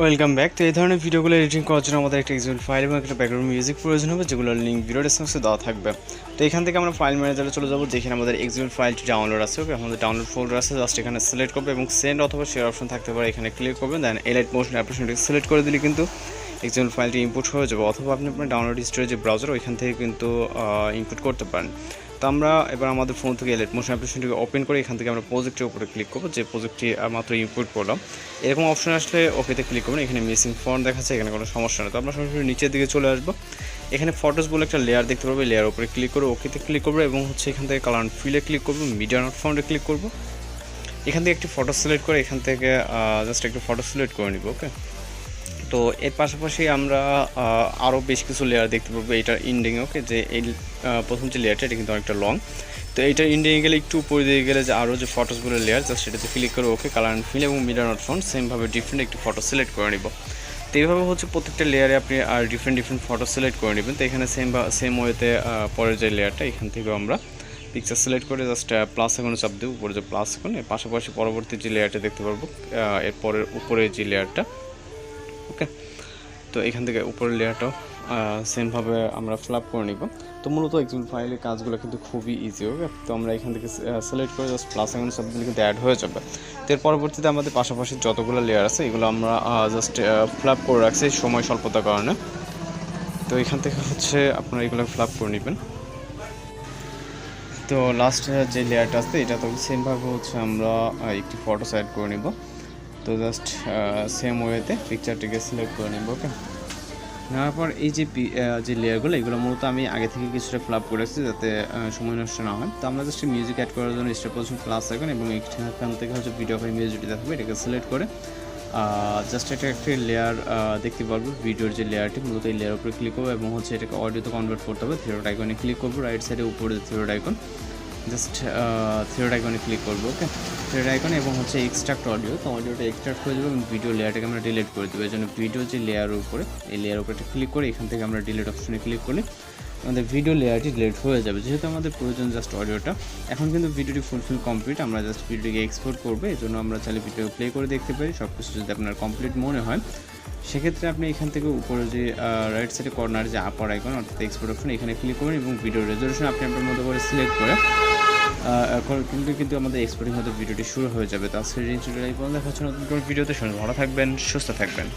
Welcome back. তো এই ধরনের ভিডিওগুলো এডিটিং করার জন্য আমাদের একটা এক্সএমএল ফাইল এবং একটা ব্যাকগ্রাউন্ড মিউজিক প্রয়োজন হবে, যেগুলোর লিঙ্ক ভিডিও ডেসক্রিপশনে দেওয়া থাকবে। তো এখান থেকে আমরা ফাইল ম্যানেজারে চলে যাবো, যেখানে আমাদের এক্সএমএল ফাইলটি ডাউনলোড আছে। ওকে, আমাদের ডাউনলোড ফোল্ডার আছে, জাস্ট এখানে সিলেক্ট করবে এবং সেন্ড অথবা শেয়ার অপশন থাকতে পারে, এখানে ক্লিক করবেন। দেন এলাইট মোশন অ্যাপ্লিকেশনটিকে সিলেক্ট করে দিলে কিন্তু এক্সএমএল ফাইলটি ইম্পোর্ট হয়ে যাবে, অথবা আপনি আপনার ডাউনলোড হিস্টোরি যে ব্রাউজার ওইখান থেকে কিন্তু ইম্পোর্ট করতে পারেন। তো আমরা এবার আমাদের ফোন থেকে এলাইট মোশন অ্যাপ্লিকেশনটিকে ওপেন করে এখান থেকে আমরা প্রজেক্টের উপরে ক্লিক করবো, যে প্রজেক্টটি মাত্র ইম্পোর্ট করলাম। এরকম অপশন আসলে ওকেতে ক্লিক করবেন। এখানে মিসিং ফন্ট দেখাচ্ছে, এখানে কোনো সমস্যা নেই। তো আমরা সরাসরি নিচের দিকে চলে আসবো, এখানে ফটোস বলে একটা লেয়ার দেখতে পারবো, লেয়ার উপরে ক্লিক করে ওকেতে ক্লিক করবো এবং এখান থেকে কালার অ্যান্ড ফিলে ক্লিক করবো, মিডিয়া নট ফাউন্ডে ক্লিক করবো। এখান থেকে একটি ফটো সিলেক্ট করে এখান থেকে জাস্ট একটু ফটো সিলেক্ট করে নিব। ওকে, তো এর পাশাপাশি আমরা আরও বেশ কিছু লেয়ার দেখতে পাবো এইটার ইন্ডিং। ওকে, যে এই প্রথম যে লেয়ারটা এটা কিন্তু অনেকটা লং। তো এইটার ইন্ডিংয়ে গেলে একটু উপরে দিয়ে গেলে যে আরও যে ফটোসগুলো লেয়ার, জাস্ট সেটাতে ক্লিক করে ওকে, কালার অ্যান্ড ফিল এবং মিডিয়া নট ফাউন্ড সেমভাবে ডিফারেন্ট একটি ফটো সিলেক্ট করে নিব। তো এইভাবে প্রত্যেকটা লেয়ারে আপনি আর ডিফারেন্ট ফটো সিলেক্ট করে নেবেন। তো এখানে সেম ওয়েতে পরের যে লেয়ারটা এখান থেকেও আমরা পিকচার সিলেক্ট করে জাস্ট প্লাস এখনো চাপ দেবো, উপরে যে প্লাস এখন, এর পাশাপাশি পরবর্তী যে লেয়ারটা দেখতে পারবো এরপরের উপরে যে লেয়ারটা। ওকে, তো এখান থেকে উপরের লেয়ারটাও সেমভাবে আমরা ফ্ল্যাপ করে নিব। তো মূলত এক্সএমএল ফাইলের কাজগুলো কিন্তু খুবই ইজি। ওকে, তো আমরা এখান থেকে সিলেক্ট করে জাস্ট প্লাস এখন সব দিলে কিন্তু অ্যাড হয়ে যাবে। তো এর পরবর্তীতে আমাদের পাশাপাশি যতগুলো লেয়ার আছে এগুলো আমরা জাস্ট ফ্ল্যাপ করে রাখছি সময় স্বল্পতার কারণে। তো এখান থেকে আপনারা এগুলো ফ্ল্যাপ করে নেবেন। তো লাস্ট যে লেয়ারটা আছে এটা তো সেমভাবে আমরা একটি ফটো অ্যাড করে নিব। তো জাস্ট সেম ওয়েতে পিকচারটিকে সিলেক্ট করে নিব। ওকে, নেওয়ার পর এই যে লেয়ারগুলো এগুলো মূলত আমি আগে থেকে কিছুটা ফ্ল্যাপ করেছি যাতে সময় নষ্ট না হয়। তো আমরা জাস্ট মিউজিক অ্যাড করার জন্য স্টেপ পজিশন প্লাস আইকন এবং এখান থেকে ভিডিও ফাইল মিউজিকটি দেখাবে, এটাকে সিলেক্ট করে জাস্ট এটা একটি লেয়ার দেখতে পারবো, ভিডিওর যে লেয়ারটি মূলত এই লেয়ার উপরে ক্লিক করবো এবং এটাকে অডিওতে কনভার্ট করতে হবে। থিওড আইকনে ক্লিক করবো, রাইট সাইডে উপরে থিওড আইকন, জাস্ট থিওড আইকনে ক্লিক করবো। ওকে, থিওড আইকনে এবং এক্সট্রাক্ট অডিও, তো অডিওটা এক্সট্রাক্ট হয়ে যাবে এবং ভিডিও লেয়ারটাকে আমরা ডিলিট করে দেবো। এই জন্য ভিডিও যে লেয়ারের উপরে এই লেয়ার উপরে ক্লিক করে এখান থেকে আমরা ডিলিট অপশনে ক্লিক করলে আমাদের ভিডিও লেয়ারটি ডিলিট হয়ে যাবে, যেহেতু আমাদের প্রয়োজন জাস্ট অডিওটা। এখন কিন্তু ভিডিওটি ফুলফিল কমপ্লিট, আমরা জাস্ট ভিডিওটিকে এক্সপোর্ট করবো। এই জন্য আমরা চাইলে ভিডিও প্লে করে দেখতে পারি। সব কিছু যদি আপনার কমপ্লিট মনে হয় সেক্ষেত্রে আপনি এখান থেকে উপরে যে রাইট সাইডে কর্নারে যে আপার আইকন অর্থাৎ এক্সপোর্ট অপশন, এখানে ক্লিক করুন এবং ভিডিও রেজলিউশন আপনি আপনার মতো করে সিলেক্ট করে এখন কিন্তু আমাদের এক্সপোর্টিং হতে ভিডিওটি শুরু হয়ে যাবে। তো আজকের এই পর্যন্ত দেখা হচ্ছে নতুন কোনো ভিডিওতে। ভালো থাকবেন, সুস্থ থাকবেন।